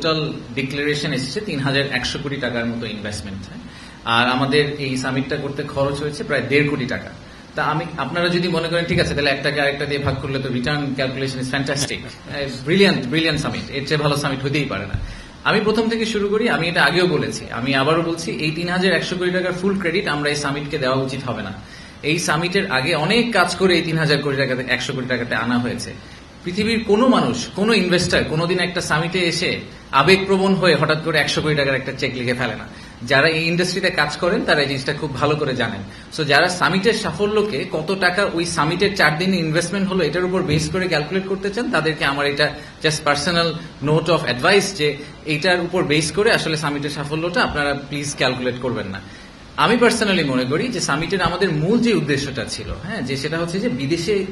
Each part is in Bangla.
টোটাল ডিক্লারেশন এসেছে ৩,১০০ কোটি টাকার মতো ইনভেস্টমেন্ট, আর আমাদের এই সামিটটা করতে খরচ হয়েছে প্রায় ১.৫ কোটি টাকা। তা আপনারা যদি মনে করেন ঠিক আছে তাহলে একটাকে আরেকটা দিয়ে ভাগ করলে তো return calculation is fantastic, brilliant summit, এর চেয়ে ভালো সামিট হতেই পারে না। আমি প্রথম থেকে শুরু করি, আমি এটা আগেও বলেছি, আমি আবারও বলছি, এই ৩,১০০ কোটি টাকার ফুল ক্রেডিট আমরা এই সামিটকে দেওয়া উচিত হবে না। এই সামিটের আগে অনেক কাজ করে এই ৩,০০০ কোটি টাকাতে ১০০ কোটি টাকাতে আনা হয়েছে। পৃথিবীর কোনো মানুষ, কোনো ইনভেস্টার কোনোদিন একটা সামিটে এসে আবেগপ্রবণ হয়ে হঠাৎ করে ১০০ কোটি টাকার একটা চেক লিখে ফেলে না। যারা এই ইন্ডাস্ট্রিতে কাজ করেন তারা এই জিনিসটা খুব ভালো করে জানেন। সো যারা সামিটের সাফল্যকে কত টাকা ওই সামিটের 4 দিনে ইনভেস্টমেন্ট হলো এটার উপর বেস করে ক্যালকুলেট করতে চান, তাদেরকে আমার এটা just personal note of advice যে এইটার উপর বেস করে আসলে সামিটের সাফল্যটা আপনারা প্লিজ ক্যালকুলেট করবেন না। আমি পার্সোনালি মনে করি যে সামিটের আমাদের মূল যে উদ্দেশ্যটা ছিল, যে সেটা হচ্ছে যে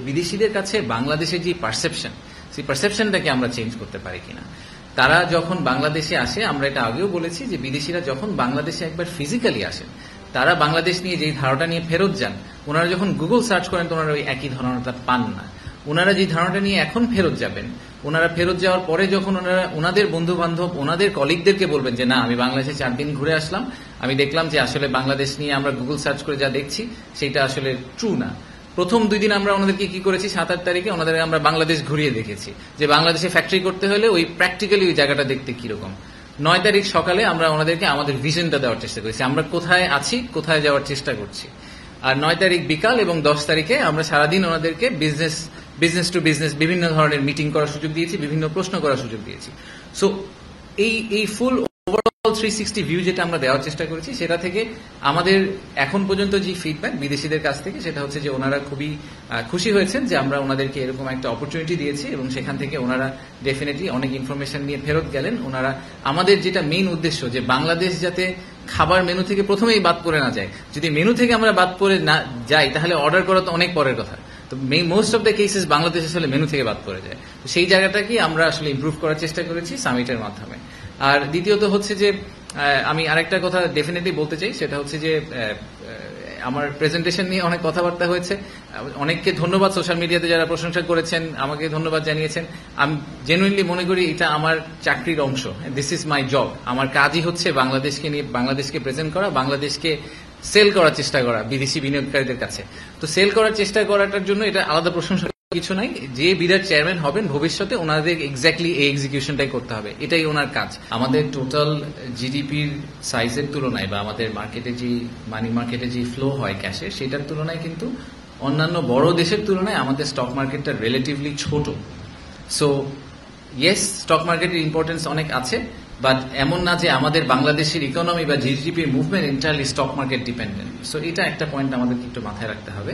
বিদেশিদের কাছে বাংলাদেশের যে পারসেপশন, সেই পারসেপশনটাকে আমরা চেঞ্জ করতে পারি কিনা। তারা যখন বাংলাদেশে আসে, আমরা এটা আগেও বলেছি যে বিদেশিরা যখন বাংলাদেশে একবার ফিজিক্যালি আসেন, তারা বাংলাদেশ নিয়ে যেই ধারণাটা নিয়ে ফেরত যান, ওনারা যখন গুগল সার্চ করেন তো ওনারা ওই একই ধারণাটা পান না। ওনারা যে ধারণাটা নিয়ে এখন ফেরত যাবেন, ওনারা ফেরত যাওয়ার পরে যখন ওনারা ওনাদের বন্ধু বান্ধব, ওনাদের কলিগদেরকে বলবেন যে না আমি বাংলাদেশে 4 দিন ঘুরে আসলাম, আমি দেখলাম যে আসলে বাংলাদেশ নিয়ে আমরা গুগল সার্চ করে যা দেখছি সেটা আসলে ট্রু না। প্রথম 2 দিন আমরা ওনাদেরকে কি করেছি, 7-8 তারিখে ওনাদের আমরা বাংলাদেশ ঘুরিয়ে দেখেছি যে বাংলাদেশে ফ্যাক্টরি করতে হলে ওই প্র্যাকটিক্যালি ওই জায়গাটা দেখতে কিরকম। 9 তারিখ সকালে আমরা ওনাদেরকে আমাদের ভিশনটা দেওয়ার চেষ্টা করেছি, আমরা কোথায় আছি, কোথায় যাওয়ার চেষ্টা করছি। আর 9 তারিখ বিকাল এবং 10 তারিখে আমরা সারাদিন ওনাদেরকে বিজনেস টু বিজনেস বিভিন্ন ধরনের মিটিং করার সুযোগ দিয়েছি, বিভিন্ন প্রশ্ন করার সুযোগ দিয়েছি। সো এই ফুল ওভারঅল 360 ভিউ যেটা আমরা দেওয়ার চেষ্টা করেছি, সেটা থেকে আমাদের এখন পর্যন্ত যে ফিডব্যাক বিদেশিদের কাছ থেকে সেটা হচ্ছে যে ওনারা খুবই খুশি হয়েছেন যে আমরা ওনাদেরকে এরকম একটা অপরচুনিটি দিয়েছি এবং সেখান থেকে ওনারা ডেফিনেটলি অনেক ইনফরমেশন নিয়ে ফেরত গেলেন। ওনারা আমাদের যেটা মেইন উদ্দেশ্য যে বাংলাদেশ যাতে খাবার মেনু থেকে প্রথমেই বাদ পড়ে না যায়, যদি মেনু থেকে আমরা বাদ পড়ে না যাই তাহলে অর্ডার করা তো অনেক পরের কথা। তো most of the cases Bangladesh আসলে মেনু থেকে বাদ পড়ে যায়। তো সেই জায়গাটাকে আমরা আসলে ইমপ্রুভ করার চেষ্টা করেছি সামিটের মাধ্যমে। আর দ্বিতীয়ত হচ্ছে যে আমি আরেকটা কথা ডেফিনেটলি বলতে চাই, সেটা হচ্ছে যে আমার প্রেজেন্টেশন নিয়ে অনেক কথাবার্তা হয়েছে, অনেককে ধন্যবাদ, সোশ্যাল মিডিয়াতে যারা প্রশংসা করেছেন আমাকে ধন্যবাদ জানিয়েছেন। আমি জেনুইনলি মনে করি এটা আমার চাকরির অংশ, দিস ইজ মাই জব। আমার কাজই হচ্ছে বাংলাদেশকে নিয়ে বাংলাদেশকে প্রেজেন্ট করা, বাংলাদেশকে সেল করার চেষ্টা করা বিদেশি বিনিয়োগকারীদের কাছে। তো সেল করার চেষ্টা করাটার জন্য এটা আলাদা প্রশংসা কিছু নাই, যে বিরাট চেয়ারম্যান হবেন ভবিষ্যতে ওনাদের এক্স্যাক্টলি এই এক্সিকিউশনটাই করতে হবে, এটাই ওনার কাজ। আমাদের টোটাল জিডিপির সাইজের তুলনায় বা আমাদের মার্কেটে যে মানি মার্কেটে যে ফ্লো হয় ক্যাশের, সেটার তুলনায় কিন্তু অন্যান্য বড় দেশের তুলনায় আমাদের স্টক মার্কেটটা রিলেটিভলি ছোট। সো ইয়েস, স্টক মার্কেটের ইম্পর্টেন্স অনেক আছে, বাট এমন না যে আমাদের বাংলাদেশের ইকোনমি বা জিডিপির movement entirely stock market dependent. So এটা একটা পয়েন্ট আমাদেরকে একটু মাথায় রাখতে হবে।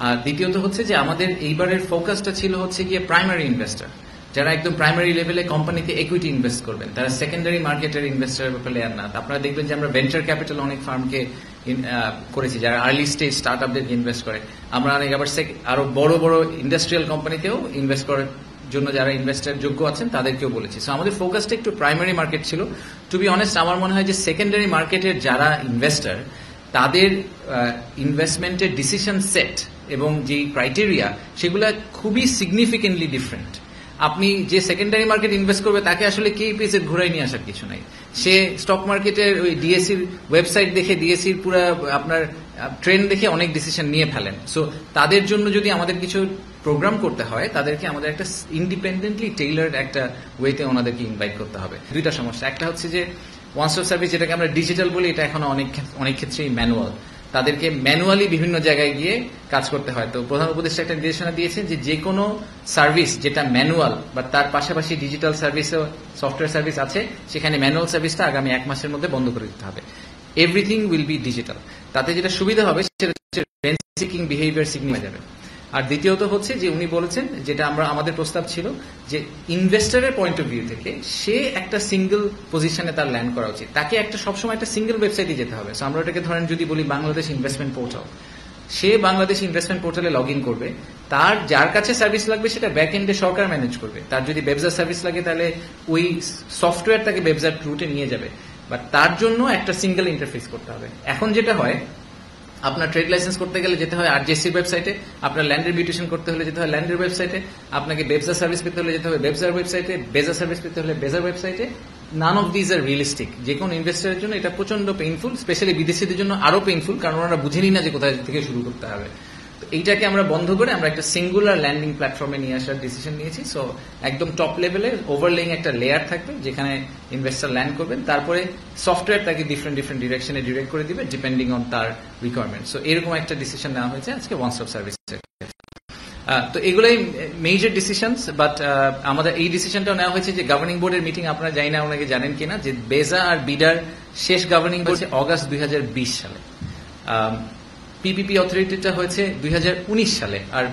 আর দ্বিতীয়ত হচ্ছে যে আমাদের এইবারের ফোকাসটা ছিল হচ্ছে গিয়ে প্রাইমারি ইনভেস্টর, যারা একদম প্রাইমারি লেভেলে কোম্পানিতে ইকুইটি ইনভেস্ট করবেন, তারা সেকেন্ডারি মার্কেটের ইনভেস্টারের প্লেয়ার না। আপনারা দেখবেন যে আমরা ভেঞ্চার ক্যাপিটাল অনেক ফার্মকে করেছি যারা আর্লি স্টেজ স্টার্ট আপদেরকে ইনভেস্ট করে। আমরা অনেক আবার আরো বড় বড় ইন্ডাস্ট্রিয়াল কোম্পানিতেও ইনভেস্ট করার জন্য যারা ইনভেস্টার যোগ্য আছেন তাদেরকেও বলেছি। সো আমাদের ফোকাসটা একটু প্রাইমারি মার্কেট ছিল। টু বি অনেস্ট, আমার মনে হয় যে সেকেন্ডারি মার্কেটের যারা ইনভেস্টার তাদের ইনভেস্টমেন্টের ডিসিশন সেট এবং যে ক্রাইটেরিয়া সেগুলো খুবই সিগনিফিকেন্টলি ডিফারেন্ট। আপনি যে সেকেন্ডারি মার্কেট ইনভেস্ট করবে তাকে আসলে কেপিএস ঘুরাই নিয়ে আসার কিছু নাই। সে স্টক মার্কেটের ওই ডিএসসির ওয়েবসাইট দেখে, ডিএসসির পুরো আপনার ট্রেন্ড দেখে অনেক ডিসিশন নিয়ে ফেলেন। সো তাদের জন্য যদি আমাদের কিছু প্রোগ্রাম করতে হয়, তাদেরকে আমাদের একটা ইন্ডিপেন্ডেন্টলি টেইলার্ড একটা ওয়েতে ওনাদেরকে ইনভাইট করতে হবে। দুইটা সমস্যা, একটা হচ্ছে যে ওয়ান স্টপ সার্ভিস যেটাকে আমরা ডিজিটাল বলি, এটা এখন অনেক ক্ষেত্রেই ম্যানুয়াল। তাদেরকে ম্যানুয়ালি বিভিন্ন জায়গায় গিয়ে কাজ করতে হয়। তো প্রধান উপদেষ্টা একটা নির্দেশনা দিয়েছেন যে কোনো সার্ভিস যেটা ম্যানুয়াল বা তার পাশাপাশি ডিজিটাল সার্ভিসও সফটওয়্যার সার্ভিস আছে, সেখানে ম্যানুয়াল সার্ভিসটা আগামী 1 মাসের মধ্যে বন্ধ করে দিতে হবে। Everything will be digital. তাতে যেটা সুবিধা হবে সেটা হচ্ছে রেন্ট সিকিং বিহেভিয়ার সিগনিফাই যাবে। আর দ্বিতীয়ত হচ্ছে যে উনি বলেছেন, যেটা আমাদের প্রস্তাব ছিল, যে ইনভেস্টরের পয়েন্ট অফ ভিউ থেকে সে একটা সিঙ্গেল পজিশনে তার ল্যান্ড করা উচিত, তাকে একটা সবসময় একটা সিঙ্গেল ওয়েবসাইটে যেতে হবে। সো আমরা ওটাকে ধরেন যদি বলি বাংলাদেশ ইনভেস্টমেন্ট পোর্টাল, সে বাংলাদেশ ইনভেস্টমেন্ট পোর্টালে লগ ইন করবে, তার যার কাছে সার্ভিস লাগবে সেটা ব্যাক এন্ডে সরকার ম্যানেজ করবে। তার যদি ব্যবসার সার্ভিস লাগে তাহলে ওই সফটওয়্যার তাকে ব্যবসার রুটে নিয়ে যাবে, বাট তার জন্য একটা সিঙ্গেল ইন্টারফেস করতে হবে। এখন যেটা হয়, আপনার ট্রেড লাইসেন্স করতে গেলে যেতে হয় আরজিএসসির ওয়েবসাইটে, আপনার ল্যান্ডের মিউটেশন করতে হলে যেতে হয় ল্যান্ডের ওয়েবসাইটে, আপনাকে ব্যবসা সার্ভিস পেতে হলে যেতে হবে ব্যবসার ওয়েবসাইটে, বেজা সার্ভিস পেতে হলে বেজার ওয়েবসাইটে, none of these are realistic. যে কোনো ইনভেস্টারের জন্য এটা প্রচন্ড পেইনফুল, স্পেশালি বিদেশিদের জন্য আরো পেইনফুল, কারণ ওনারা বুঝেনি না যে কোথায় থেকে শুরু করতে হবে। তো এইটাকে আমরা বন্ধ করে আমরা একটা সিঙ্গুলার ল্যান্ডিং প্ল্যাটফর্মে নিয়ে আসার ডিসিশন নিয়েছি। সো একদম টপ লেভেলে ওভারলেইং একটা লেয়ার থাকবে যেখানে ইনভেস্টার ল্যান্ড করবেন, তারপরে সফটওয়্যার তাকে ডিফারেন্ট ডিরেকশনে ডিরেক্ট করে দিবে ডিপেন্ডিং অন তার রিকোয়ারমেন্ট। সো এরকম একটা ডিসিশন নেওয়া হয়েছে আজকে ওয়ান স্টপ সার্ভিস। তো এগুলোই মেজর ডিসিশনস, বাট আমাদের এই ডিসিশনটাও নেওয়া হয়েছে যে গভর্নিং বোর্ডের মিটিং আপনারা জানি না ওনাকে জানেন কিনা, যে বেজা আর বিডার শেষ গভর্নিং বোর্ড অগাস্ট 2020 সালে, পিপিপি অথরিটিটা হয়েছে 2019 সালে, আর